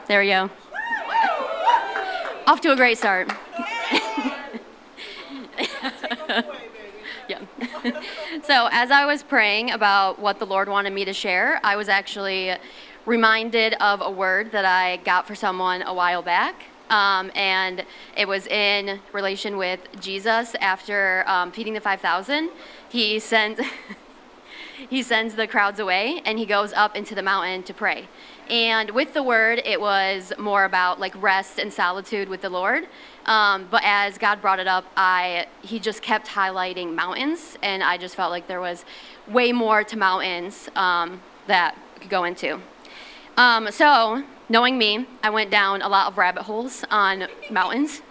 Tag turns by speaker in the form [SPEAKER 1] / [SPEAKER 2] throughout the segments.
[SPEAKER 1] There we go. Off to a great start. Yeah. So as I was praying about what the Lord wanted me to share, I was actually reminded of a word that I got for someone a while back. And it was in relation with Jesus after feeding the 5,000. He sends the crowds away, and he goes up into the mountain to pray. And with the word, it was more about like rest and solitude with the Lord. But as God brought it up, he just kept highlighting mountains, and I just felt like there was way more to mountains that we could go into. So knowing me, I went down a lot of rabbit holes on mountains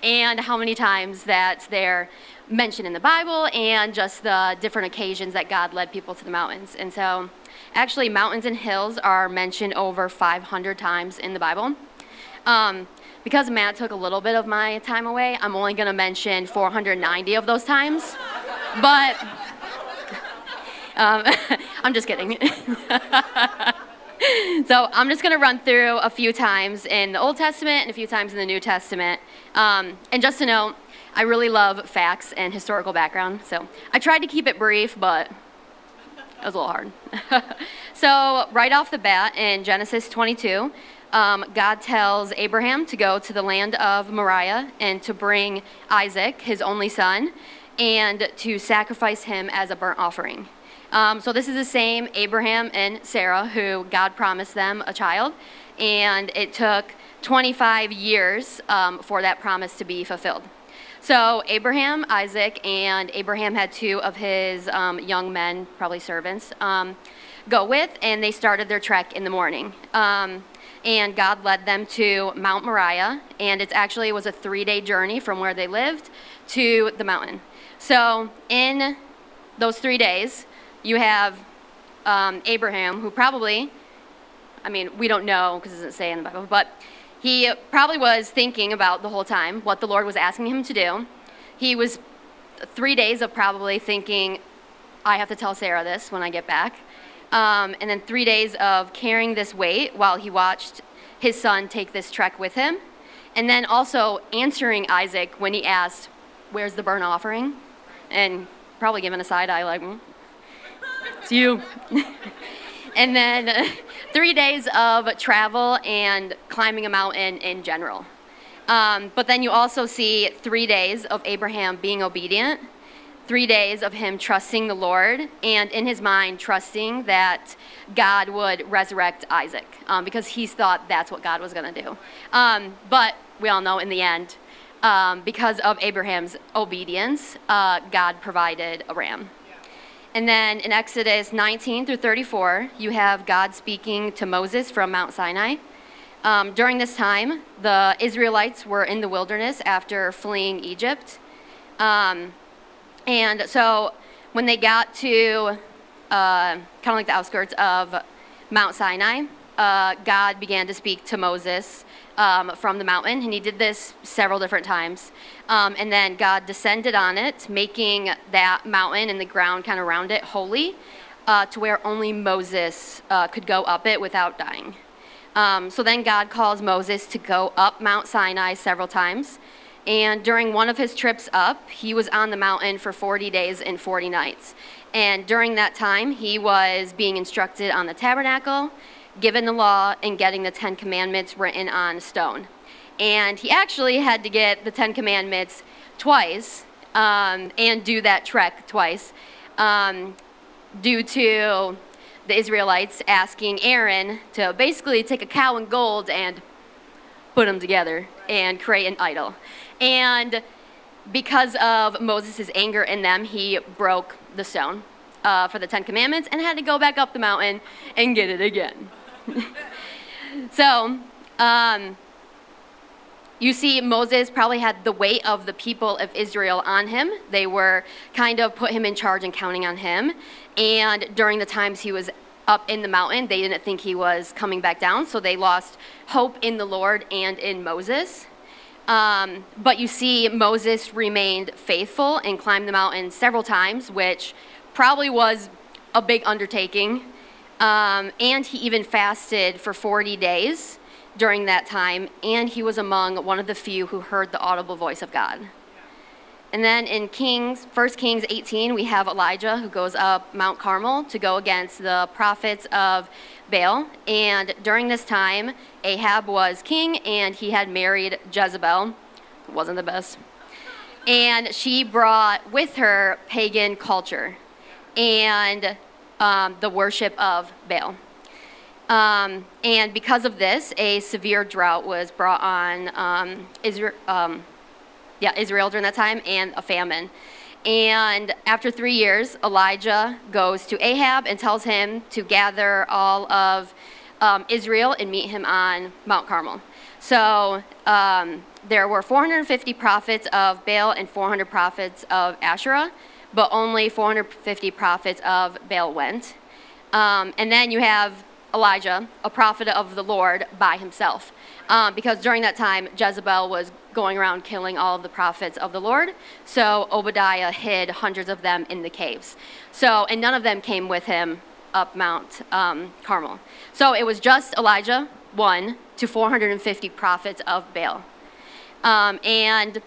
[SPEAKER 1] and how many times that they're mentioned in the Bible and just the different occasions that God led people to the mountains. And so actually mountains and hills are mentioned over 500 times in the Bible. Because Matt took a little bit of my time away, I'm only going to mention 490 of those times. But I'm just kidding. So I'm just going to run through a few times in the Old Testament and a few times in the New Testament. And just to note, I really love facts and historical background. So I tried to keep it brief, but it was a little hard. So right off the bat in Genesis 22, God tells Abraham to go to the land of Moriah and to bring Isaac, his only son, and to sacrifice him as a burnt offering. So this is the same Abraham and Sarah who God promised them a child, and it took 25 years for that promise to be fulfilled. So Abraham, Isaac, and Abraham had two of his young men, probably servants, go with, and they started their trek in the morning. And God led them to Mount Moriah, and it was a 3-day journey from where they lived to the mountain. So in those 3 days, you have Abraham, who probably, we don't know because it doesn't say in the Bible, but he probably was thinking about the whole time what the Lord was asking him to do. He was 3 days of probably thinking, I have to tell Sarah this when I get back. And then 3 days of carrying this weight while he watched his son take this trek with him. And then also answering Isaac when he asked, where's the burnt offering? And probably giving a side eye like, it's you. And then 3 days of travel and climbing a mountain in general. But then you also see 3 days of Abraham being obedient, 3 days of him trusting the Lord, and in his mind trusting that God would resurrect Isaac, because he thought that's what God was going to do. But we all know in the end, because of Abraham's obedience, God provided a ram. And then in Exodus 19 through 34, you have God speaking to Moses from Mount Sinai. During this time, the Israelites were in the wilderness after fleeing Egypt. And so when they got to kind of like the outskirts of Mount Sinai, God began to speak to Moses from the mountain, and he did this several different times. And then God descended on it, making that mountain and the ground kind of around it holy, to where only Moses could go up it without dying. So then God calls Moses to go up Mount Sinai several times. And during one of his trips up, he was on the mountain for 40 days and 40 nights. And during that time, he was being instructed on the tabernacle, given the law, and getting the 10 Commandments written on stone. And he actually had to get the 10 Commandments twice and do that trek twice due to the Israelites asking Aaron to basically take a cow and gold and put them together and create an idol. And because of Moses' anger in them, he broke the stone for the 10 Commandments and had to go back up the mountain and get it again. So, you see, Moses probably had the weight of the people of Israel on him. They were kind of put him in charge and counting on him. And during the times he was up in the mountain, they didn't think he was coming back down, so they lost hope in the Lord and in Moses. But you see, Moses remained faithful and climbed the mountain several times, which probably was a big undertaking. And he even fasted for 40 days during that time, and he was among one of the few who heard the audible voice of God. And then in 1 Kings 18, we have Elijah who goes up Mount Carmel to go against the prophets of Baal. And during this time, Ahab was king, and he had married Jezebel. It wasn't the best. And she brought with her pagan culture and the worship of Baal. And because of this, a severe drought was brought on Israel during that time, and a famine. And after 3 years, Elijah goes to Ahab and tells him to gather all of Israel and meet him on Mount Carmel. So there were 450 prophets of Baal and 400 prophets of Asherah, but only 450 prophets of Baal went. And then you have Elijah, a prophet of the Lord, by himself. Because during that time, Jezebel was going around killing all of the prophets of the Lord. So Obadiah hid hundreds of them in the caves. And none of them came with him up Mount Carmel. So it was just Elijah, 1 to 450 prophets of Baal. And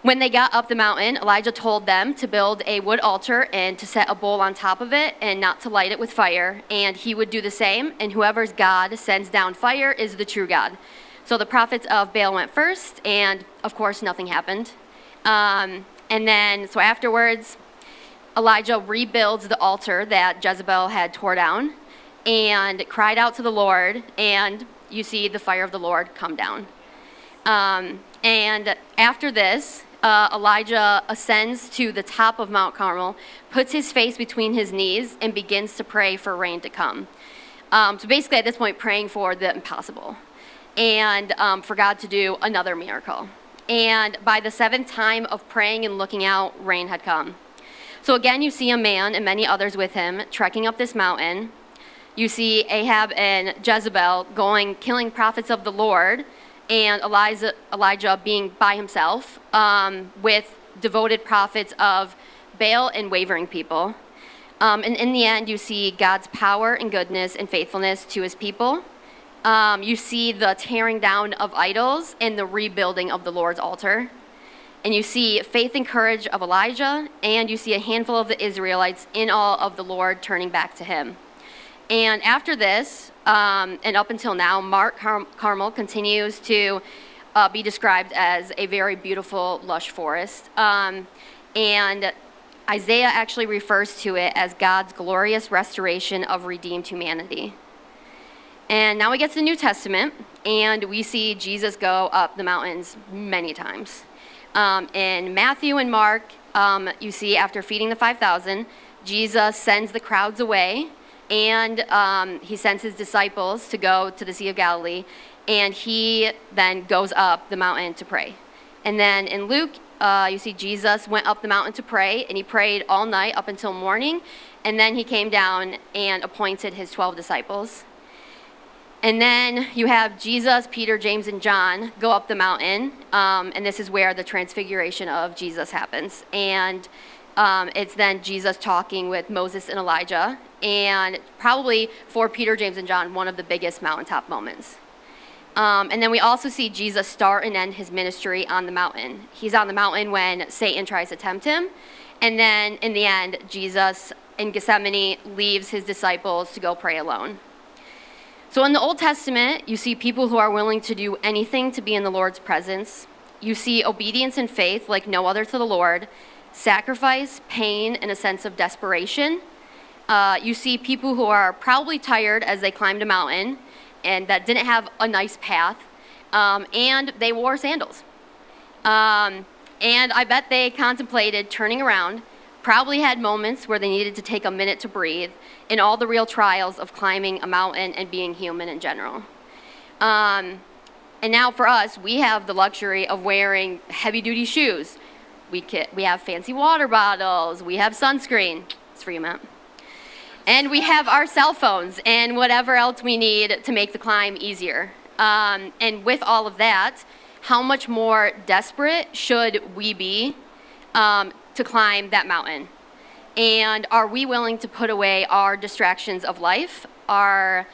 [SPEAKER 1] when they got up the mountain, Elijah told them to build a wood altar and to set a bowl on top of it and not to light it with fire. And he would do the same, and whoever's God sends down fire is the true God. So the prophets of Baal went first, and of course nothing happened. And then, so afterwards, Elijah rebuilds the altar that Jezebel had tore down and cried out to the Lord, and you see the fire of the Lord come down. And after this, Elijah ascends to the top of Mount Carmel, puts his face between his knees, and begins to pray for rain to come. So basically at this point, praying for the impossible and for God to do another miracle. And by the 7th time of praying and looking out, rain had come. So again, you see a man and many others with him trekking up this mountain. You see Ahab and Jezebel killing prophets of the Lord, and Elijah being by himself with devoted prophets of Baal and wavering people. And in the end, you see God's power and goodness and faithfulness to his people. You see the tearing down of idols and the rebuilding of the Lord's altar. And you see faith and courage of Elijah, and you see a handful of the Israelites in awe of the Lord turning back to him. And after this, and up until now, Mount Carmel continues to be described as a very beautiful, lush forest. And Isaiah actually refers to it as God's glorious restoration of redeemed humanity. And now we get to the New Testament, and we see Jesus go up the mountains many times. In Matthew and Mark, you see after feeding the 5,000, Jesus sends the crowds away, and he sends his disciples to go to the Sea of Galilee, and he then goes up the mountain to pray. And then in Luke, you see Jesus went up the mountain to pray, and he prayed all night up until morning, and then he came down and appointed his 12 disciples. And then you have Jesus, Peter, James, and John go up the mountain, and this is where the transfiguration of Jesus happens. And it's then Jesus talking with Moses and Elijah, and probably for Peter, James, and John, one of the biggest mountaintop moments. And then we also see Jesus start and end his ministry on the mountain. He's on the mountain when Satan tries to tempt him, and then in the end, Jesus in Gethsemane leaves his disciples to go pray alone. So in the Old Testament, you see people who are willing to do anything to be in the Lord's presence. You see obedience and faith like no other to the Lord, sacrifice, pain, and a sense of desperation. You see people who are probably tired as they climbed a mountain and that didn't have a nice path, and they wore sandals. And I bet they contemplated turning around, probably had moments where they needed to take a minute to breathe, in all the real trials of climbing a mountain and being human in general. And now for us, we have the luxury of wearing heavy-duty shoes. We have fancy water bottles. We have sunscreen. It's for you, Matt. And we have our cell phones and whatever else we need to make the climb easier. And with all of that, how much more desperate should we be to climb that mountain? And are we willing to put away our distractions of life, our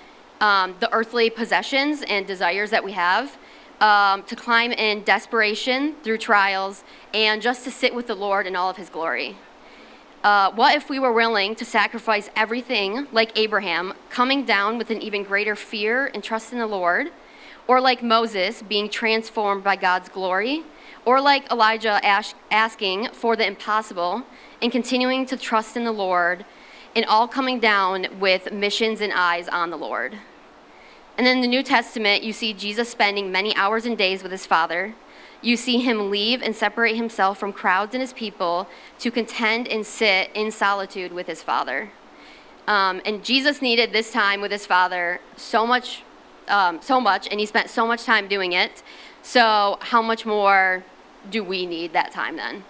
[SPEAKER 1] the earthly possessions and desires that we have, to climb in desperation through trials, and just to sit with the Lord in all of his glory. What if we were willing to sacrifice everything like Abraham, coming down with an even greater fear and trust in the Lord, or like Moses being transformed by God's glory, or like Elijah asking for the impossible and continuing to trust in the Lord, and all coming down with missions and eyes on the Lord. And then in the New Testament, you see Jesus spending many hours and days with his Father. You see him leave and separate himself from crowds and his people to contend and sit in solitude with his Father. And Jesus needed this time with his Father so much, and he spent so much time doing it. So how much more do we need that time then?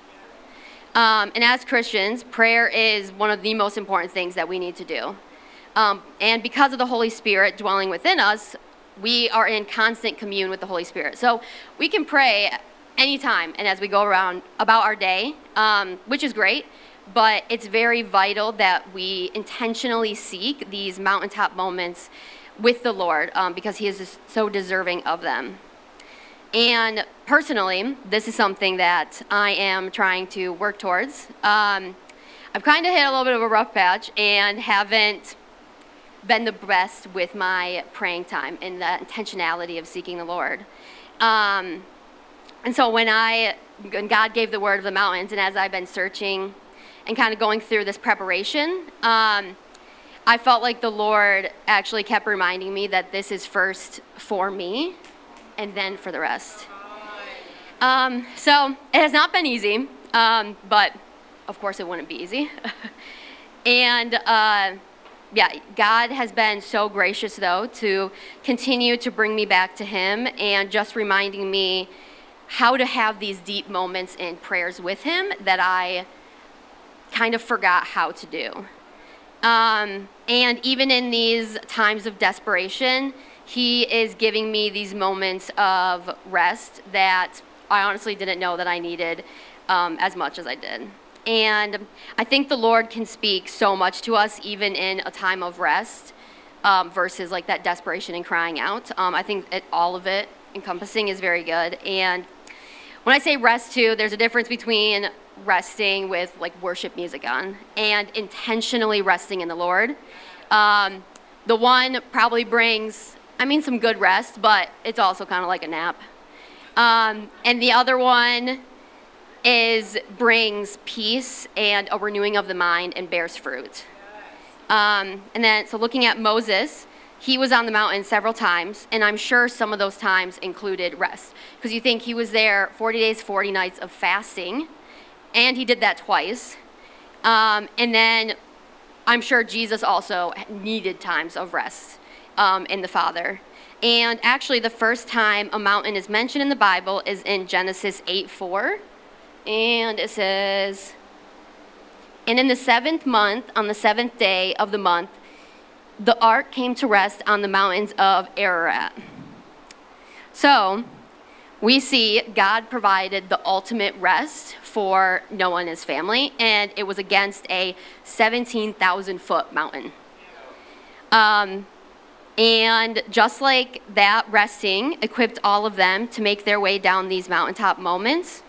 [SPEAKER 1] And as Christians, prayer is one of the most important things that we need to do. And because of the Holy Spirit dwelling within us, we are in constant commune with the Holy Spirit. So we can pray anytime and as we go around about our day, which is great, but it's very vital that we intentionally seek these mountaintop moments with the Lord, because he is just so deserving of them. And personally, this is something that I am trying to work towards. I've kind of hit a little bit of a rough patch and haven't been the best with my praying time and the intentionality of seeking the Lord. And so when God gave the word of the mountains, and as I've been searching and kind of going through this preparation, I felt like the Lord actually kept reminding me that this is first for me and then for the rest. So it has not been easy, but of course it wouldn't be easy. And God has been so gracious, though, to continue to bring me back to him and just reminding me how to have these deep moments in prayers with him that I kind of forgot how to do. And even in these times of desperation, he is giving me these moments of rest that I honestly didn't know that I needed as much as I did. And I think the Lord can speak so much to us even in a time of rest versus like that desperation and crying out. I think all of it encompassing is very good. And when I say rest too, there's a difference between resting with like worship music on and intentionally resting in the Lord. The one probably brings, some good rest, but it's also kind of like a nap. And the other one brings peace and a renewing of the mind and bears fruit. And then, so looking at Moses, he was on the mountain several times, and I'm sure some of those times included rest. Because you think he was there 40 days, 40 nights of fasting, and he did that twice. And then I'm sure Jesus also needed times of rest in the Father. And actually, the first time a mountain is mentioned in the Bible is in Genesis 8:4. And it says, "And in the 7th month, on the 7th day of the month, the ark came to rest on the mountains of Ararat." So we see God provided the ultimate rest for Noah and his family, and it was against a 17,000-foot mountain. And just like that, resting equipped all of them to make their way down these mountaintop moments.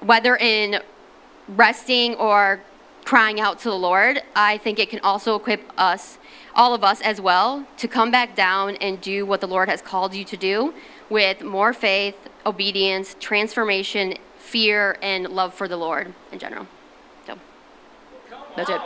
[SPEAKER 1] Whether in resting or crying out to the Lord, I think it can also equip us, all of us as well, to come back down and do what the Lord has called you to do with more faith, obedience, transformation, fear, and love for the Lord in general. So, that's it.